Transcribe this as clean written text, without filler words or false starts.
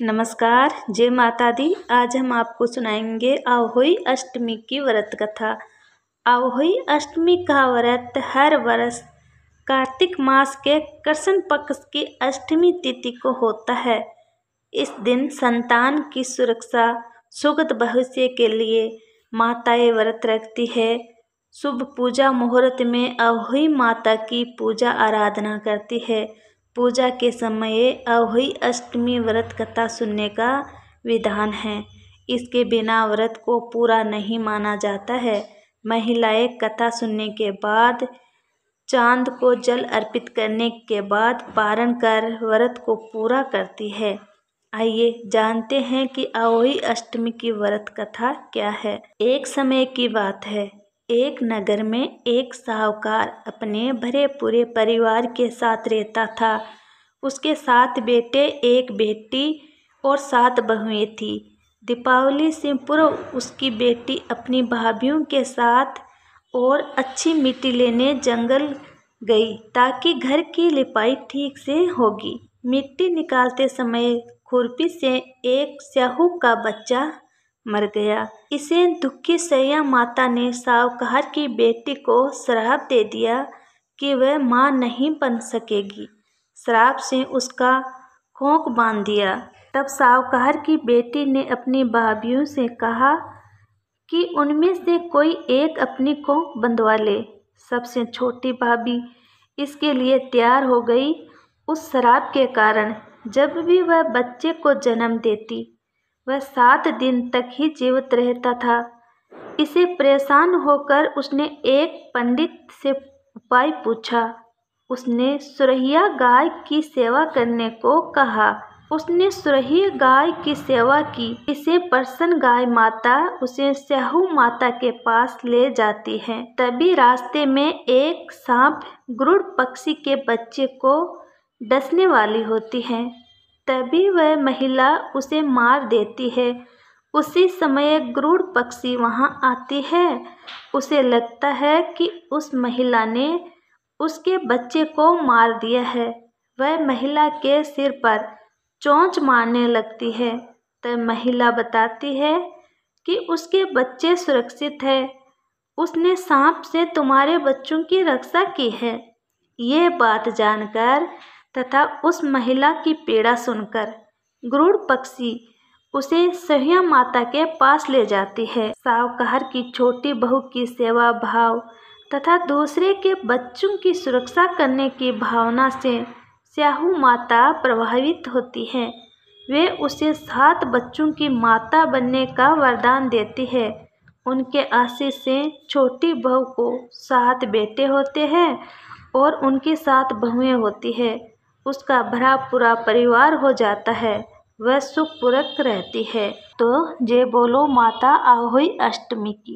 नमस्कार, जय माता दी। आज हम आपको सुनाएंगे अहोई अष्टमी की व्रत कथा। अहोई अष्टमी का व्रत हर वर्ष कार्तिक मास के कृष्ण पक्ष की अष्टमी तिथि को होता है। इस दिन संतान की सुरक्षा, सुगत भविष्य के लिए माताएं व्रत रखती है। शुभ पूजा मुहूर्त में अहोई माता की पूजा आराधना करती है। पूजा के समय अहोई अष्टमी व्रत कथा सुनने का विधान है। इसके बिना व्रत को पूरा नहीं माना जाता है। महिलाएं कथा सुनने के बाद चांद को जल अर्पित करने के बाद पारण कर व्रत को पूरा करती है। आइए जानते हैं कि अहोई अष्टमी की व्रत कथा क्या है। एक समय की बात है, एक नगर में एक साहूकार अपने भरे पूरे परिवार के साथ रहता था। उसके 7 बेटे, एक बेटी और 7 बहुएं थी। दीपावली से पूर्व उसकी बेटी अपनी भाभियों के साथ और अच्छी मिट्टी लेने जंगल गई ताकि घर की लिपाई ठीक से होगी। मिट्टी निकालते समय खुरपी से एक स्याहू का बच्चा मर गया। इसे दुखी सैया माता ने साहूकार की बेटी को श्राप दे दिया कि वह मां नहीं बन सकेगी। श्राप से उसका कोख बांध दिया। तब साहूकार की बेटी ने अपनी भाभियों से कहा कि उनमें से कोई एक अपनी कोख बंधवा ले। सबसे छोटी भाभी इसके लिए तैयार हो गई। उस श्राप के कारण जब भी वह बच्चे को जन्म देती, वह 7 दिन तक ही जीवित रहता था। इसे परेशान होकर उसने एक पंडित से उपाय पूछा। उसने सुरहिया गाय की सेवा करने को कहा। उसने सुरही गाय की सेवा की। इसे प्रसन्न गाय माता उसे स्याहू माता के पास ले जाती है। तभी रास्ते में एक सांप गरुड़ पक्षी के बच्चे को डसने वाली होती है। तभी वह महिला उसे मार देती है। उसी समय गरुड़ पक्षी वहां आती है। उसे लगता है कि उस महिला ने उसके बच्चे को मार दिया है। वह महिला के सिर पर चोंच मारने लगती है। तब महिला बताती है कि उसके बच्चे सुरक्षित है। उसने सांप से तुम्हारे बच्चों की रक्षा की है। ये बात जानकर तथा उस महिला की पीड़ा सुनकर गरुड़ पक्षी उसे सहिया माता के पास ले जाती है। साहूकार की छोटी बहू की सेवा भाव तथा दूसरे के बच्चों की सुरक्षा करने की भावना से स्याहू माता प्रभावित होती है। वे उसे 7 बच्चों की माता बनने का वरदान देती है। उनके आशीष से छोटी बहू को 7 बेटे होते हैं और उनकी 7 बहुएं होती है। उसका भरा पूरा परिवार हो जाता है। वह सुखपूर्वक रहती है। तो जय बोलो माता अहोई अष्टमी की।